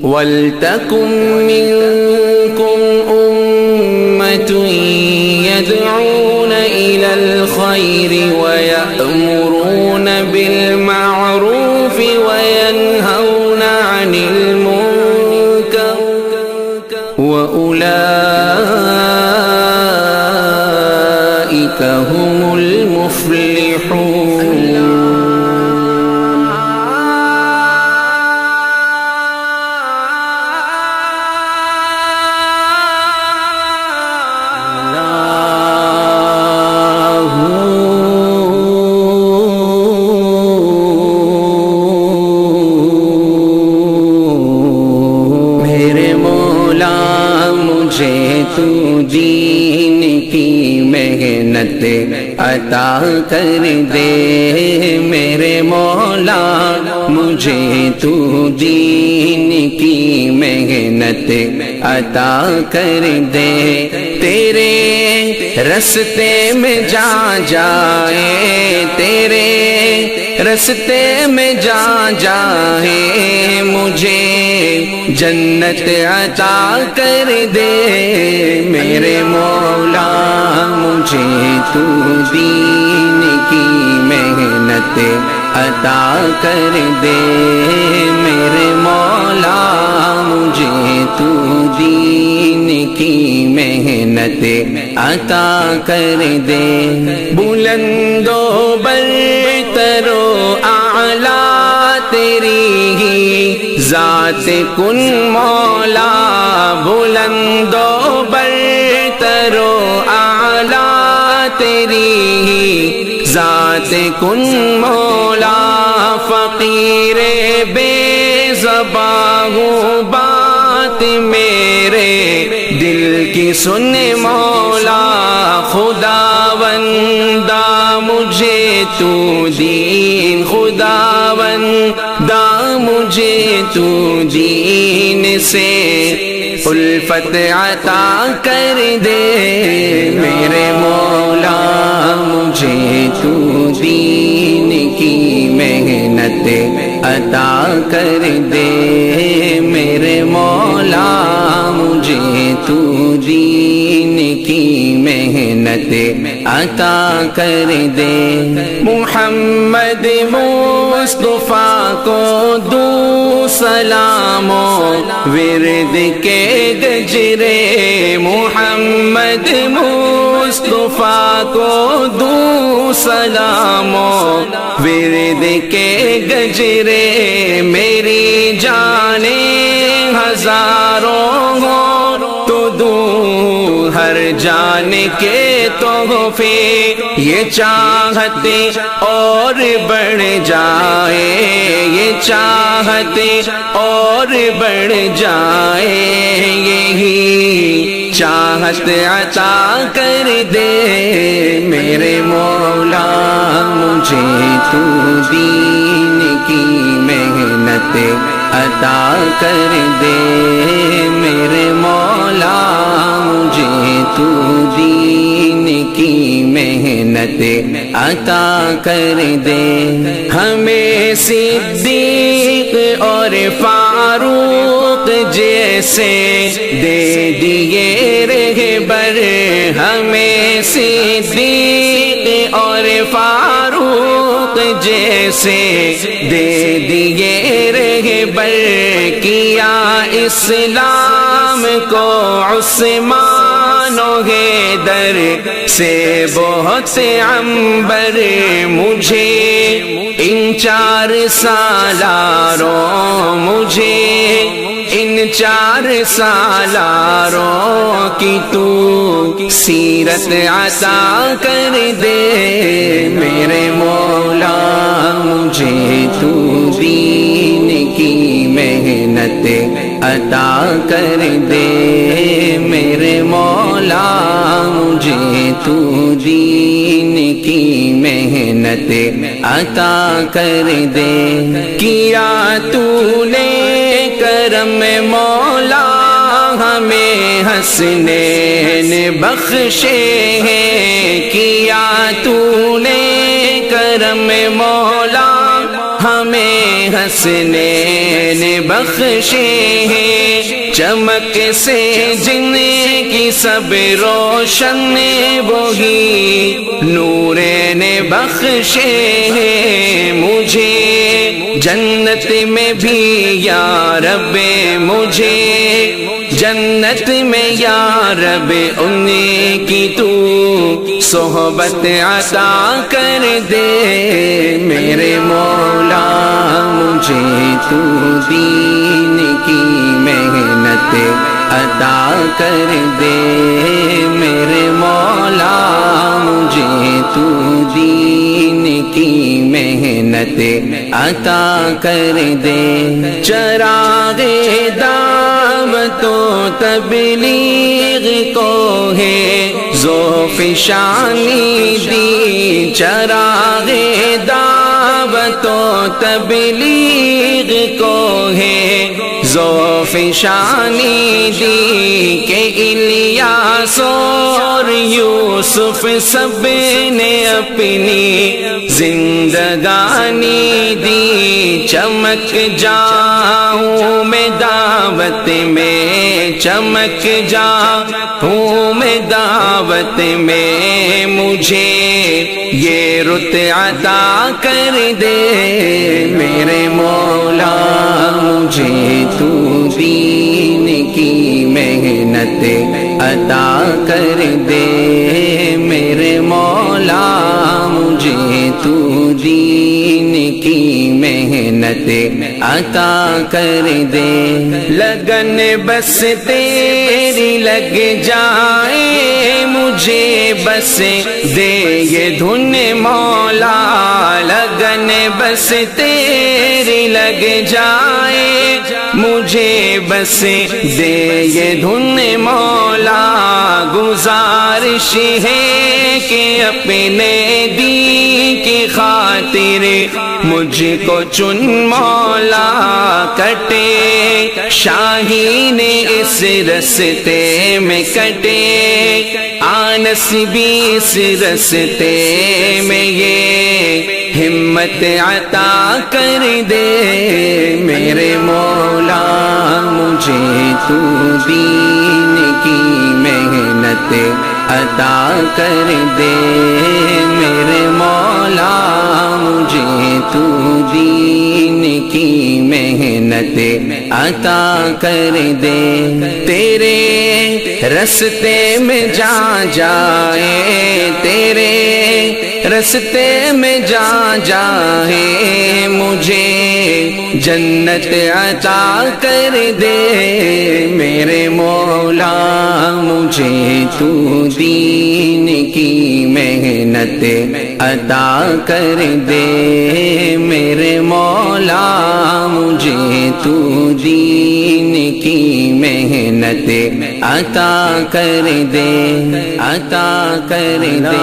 وَلْتَكُن مِّنكُمْ أُمَّةٌ يَدْعُونَ إِلَى الْخَيْرِ وَيَأْمُرُونَ بِالْمَعْرُوفِ وَيَنْهَوْنَ عَنِ الْمُنكَرِ وَأُولَٰئِكَ هُمُ الْمُفْلِحُونَ. تو دین کی محنت عطا کر دے میرے مولا، مجھے تو دین کی محنت عطا کر دے. تیرے رستے میں جا جائے، تیرے رستے میں جا جائے، مجھے جنت عطا کر دے میرے مولا، مجھے تو دین کی محنت عطا کر دے میرے مولا، مجھے تو دین کی محنت عطا کر دے. بلند و برتر و اعلیٰ تیری ہی ذات کن مولا، بلند و برتر و اعلیٰ تیری ہی ذات کن مولا. فقیر بے زباں ہوں، بات میرے دل کی سن مولا، خداوندا مجھے تو دین، خداوندا مجھے تو دین سے الفت عطا کر دے میرے مولا، مجھے تو دین کی محنت عطا کر دے میرے مولا، مجھے تو دین کی محنت عطا کر دے. محمد مصطفیٰ کو دو سلام و ورد کے گجرے، محمد مصطفیٰ کو دو سلام و ورد کے گجرے. میری جانیں ہزاروں ہوں تو دوں ہر جان کے تحفے، یہ چاہتے اور بڑھ جائے، یہ چاہتے اور بڑھ جائے، یہی چاہت عطا کر دے میرے مولا، مجھے تو دین کی محنت عطا کر دے میرے مولا، مجھے تو دین کی محنت عطا کر دے. ہمیں صدیق اور فاروق جیسے دے دیے رہبر، ہمیں صدیق اور فاروق جیسے دے دیے رہبر، کیا اسلام کو عثمان و حیدر سے بہت عنبر. مجھے ان 4 سالاروں، مجھے ان 4 سالاروں کی تو سیرت عطا کر دے میرے مولا، مجھے تو دین کی محنت عطا کر دے میرے مولا، مجھے تو دین کی محنت عطا کر دے. کیا تو نے کرم مولا ہمیں حسنین بخشے ہیں، کیا تو نے کرم مولا ہمیں حسنین بخشے ہیں، چمک سے جن کی سب روشن وہی نور نے بخشے ہیں مجھے، جنت میں بھی یا رب مجھے، جنت میں یا رب انہیں کی تو صحبت عطا کر دے میرے مولا، مجھے تو دین کی محنت عطا کر دے میرے مولا، مجھے تو دین کی محنت عطا کر دے، چراغ دعوت و تبلیغ کو ہے ذوفشانی دی، چراغ دعوت و تبلیغ کو ہے ذوفشانی دی، کہ الیاس اور یوسف سب نے اپنی زندگانی دی، چمک جاؤں میں دعوت میں، چمک جاؤں میں دعوت میں، مجھے یہ رت عطا کر دے میرے مولا، مجھے تو دین کی محنت عطا کر دے میرے مولا، مجھے تو دین کی محنت عطا کر دے، لگن بس تیری لگ جائے مجھے بس دے یہ دھن مولا، لگن بس تیری لگ جائے مجھے بس دے یہ دھن مولا، گزارش ہے کہ اپنے دین کی خاطر مجھ کو چن مولا، کٹے شاہین اس رستے میں کٹے آنس بھی اس رستے میں، یہ ہمت عطا کر دے میرے مولا، مجھے تو دین کی محنت عطا کر دے میرے مولا، مجھے تو دین کی محنت عطا کر دے، تیرے رستے میں جا جائے، تیرے رستے میں جا جائے مجھے جنت عطا کر دے میرے مولا، مجھے تو دین کی محنت عطا کر دے میرے مولا، مجھے تو دین کی محنت عطا کر دے، عطا کر دے۔